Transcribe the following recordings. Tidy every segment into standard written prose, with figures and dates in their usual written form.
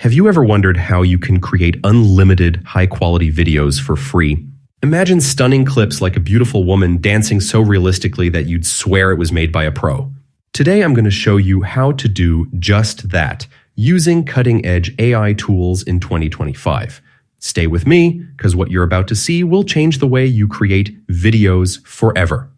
Have you ever wondered how you can create unlimited, high-quality videos for free? Imagine stunning clips like a beautiful woman dancing so realistically that you'd swear it was made by a pro. Today, I'm going to show you how to do just that, using cutting-edge AI tools in 2025. Stay with me, because what you're about to see will change the way you create videos forever.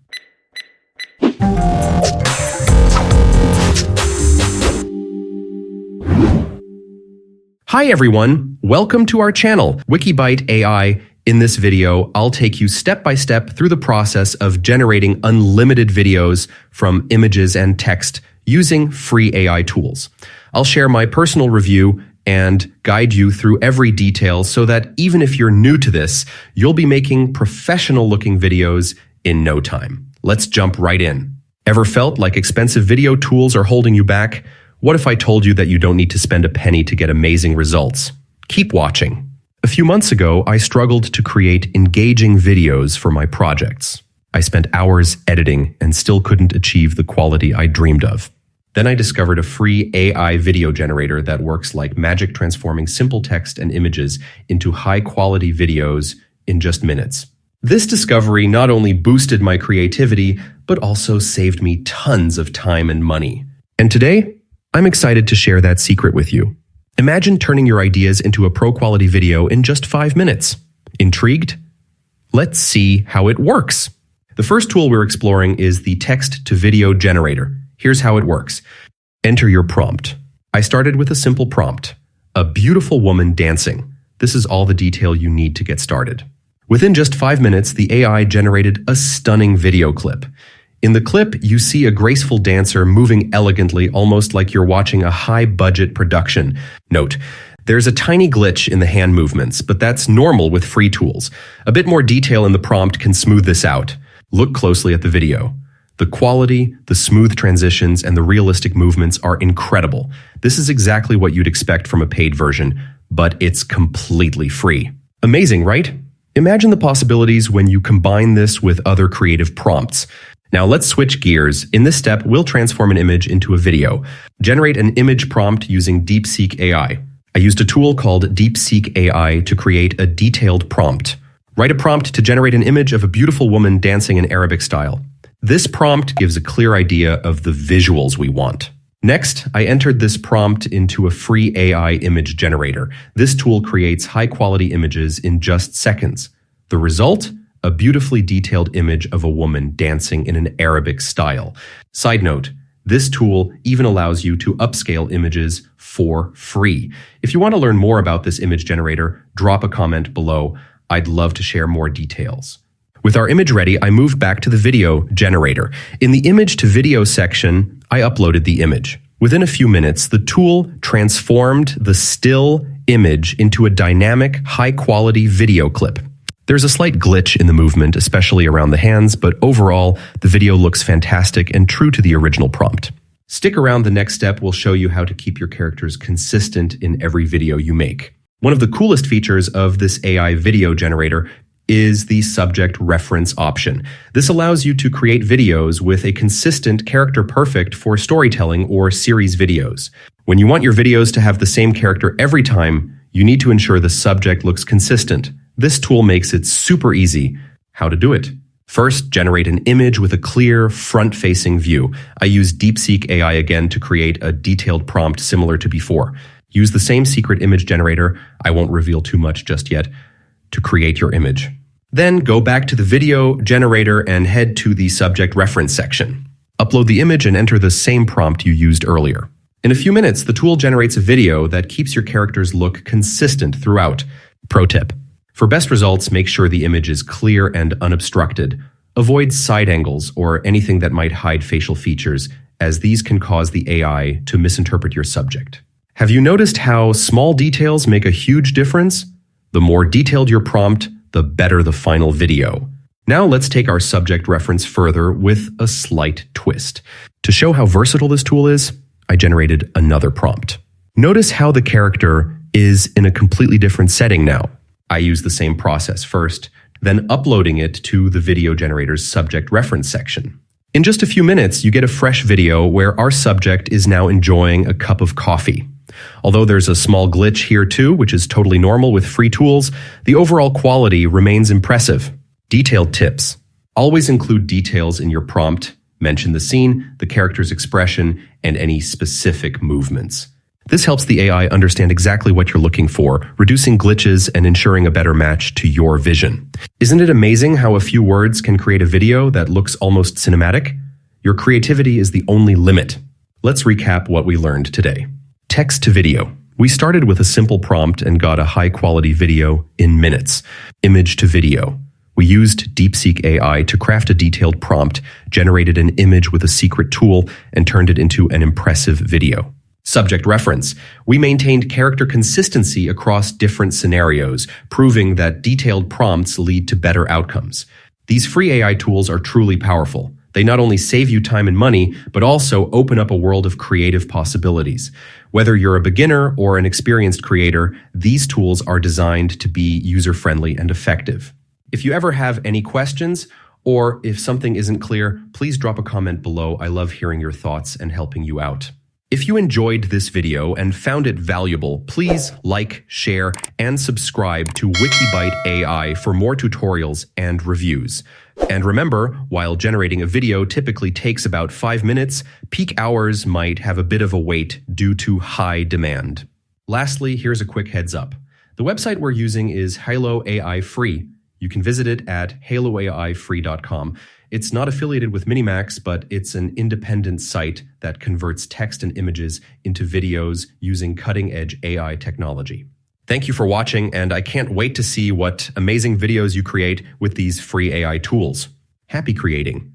Hi everyone, welcome to our channel, WikiByte AI. In this video, I'll take you step by step through the process of generating unlimited videos from images and text using free AI tools. I'll share my personal review and guide you through every detail so that even if you're new to this, you'll be making professional-looking videos in no time. Let's jump right in. Ever felt like expensive video tools are holding you back? What if I told you that you don't need to spend a penny to get amazing results? Keep watching. A few months ago, I struggled to create engaging videos for my projects. I spent hours editing and still couldn't achieve the quality I dreamed of. Then I discovered a free AI video generator that works like magic, transforming simple text and images into high-quality videos in just minutes. This discovery not only boosted my creativity, but also saved me tons of time and money. And today, I'm excited to share that secret with you. Imagine turning your ideas into a pro-quality video in just 5 minutes. Intrigued? Let's see how it works. The first tool we're exploring is the text-to-video generator. Here's how it works. Enter your prompt. I started with a simple prompt. A beautiful woman dancing. This is all the detail you need to get started. Within just 5 minutes, the AI generated a stunning video clip. In the clip, you see a graceful dancer moving elegantly, almost like you're watching a high-budget production. Note, there's a tiny glitch in the hand movements, but that's normal with free tools. A bit more detail in the prompt can smooth this out. Look closely at the video. The quality, the smooth transitions, and the realistic movements are incredible. This is exactly what you'd expect from a paid version, but it's completely free. Amazing, right? Imagine the possibilities when you combine this with other creative prompts. Now let's switch gears. In this step, we'll transform an image into a video. Generate an image prompt using DeepSeek AI. I used a tool called DeepSeek AI to create a detailed prompt. Write a prompt to generate an image of a beautiful woman dancing in Arabic style. This prompt gives a clear idea of the visuals we want. Next, I entered this prompt into a free AI image generator. This tool creates high-quality images in just seconds. The result? A beautifully detailed image of a woman dancing in an Arabic style. Side note, this tool even allows you to upscale images for free. If you want to learn more about this image generator, drop a comment below. I'd love to share more details. With our image ready, I moved back to the video generator. In the image to video section, I uploaded the image. Within a few minutes, the tool transformed the still image into a dynamic, high-quality video clip. There's a slight glitch in the movement, especially around the hands, but overall, the video looks fantastic and true to the original prompt. Stick around, the next step will show you how to keep your characters consistent in every video you make. One of the coolest features of this AI video generator is the subject reference option. This allows you to create videos with a consistent character perfect for storytelling or series videos. When you want your videos to have the same character every time, you need to ensure the subject looks consistent. This tool makes it super easy. How to do it? First, generate an image with a clear, front-facing view. I use DeepSeek AI again to create a detailed prompt similar to before. Use the same secret image generator, I won't reveal too much just yet, to create your image. Then go back to the video generator and head to the subject reference section. Upload the image and enter the same prompt you used earlier. In a few minutes, the tool generates a video that keeps your character's look consistent throughout. Pro tip. For best results, make sure the image is clear and unobstructed. Avoid side angles or anything that might hide facial features, as these can cause the AI to misinterpret your subject. Have you noticed how small details make a huge difference? The more detailed your prompt, the better the final video. Now let's take our subject reference further with a slight twist. To show how versatile this tool is, I generated another prompt. Notice how the character is in a completely different setting now. I use the same process first, then uploading it to the video generator's subject reference section. In just a few minutes, you get a fresh video where our subject is now enjoying a cup of coffee. Although there's a small glitch here too, which is totally normal with free tools, the overall quality remains impressive. Detailed tips. Always include details in your prompt. Mention the scene, the character's expression, and any specific movements. This helps the AI understand exactly what you're looking for, reducing glitches and ensuring a better match to your vision. Isn't it amazing how a few words can create a video that looks almost cinematic? Your creativity is the only limit. Let's recap what we learned today. Text to video. We started with a simple prompt and got a high-quality video in minutes. Image to video. We used DeepSeek AI to craft a detailed prompt, generated an image with a secret tool, and turned it into an impressive video. Subject reference. We maintained character consistency across different scenarios, proving that detailed prompts lead to better outcomes. These free AI tools are truly powerful. They not only save you time and money, but also open up a world of creative possibilities. Whether you're a beginner or an experienced creator, these tools are designed to be user-friendly and effective. If you ever have any questions, or if something isn't clear, please drop a comment below. I love hearing your thoughts and helping you out. If you enjoyed this video and found it valuable, please like, share, and subscribe to WikiByte AI for more tutorials and reviews. And remember, while generating a video typically takes about 5 minutes, peak hours might have a bit of a wait due to high demand. Lastly, here's a quick heads up. The website we're using is Halo AI Free. You can visit it at haloaifree.com. It's not affiliated with Minimax, but it's an independent site that converts text and images into videos using cutting-edge AI technology. Thank you for watching, and I can't wait to see what amazing videos you create with these free AI tools. Happy creating!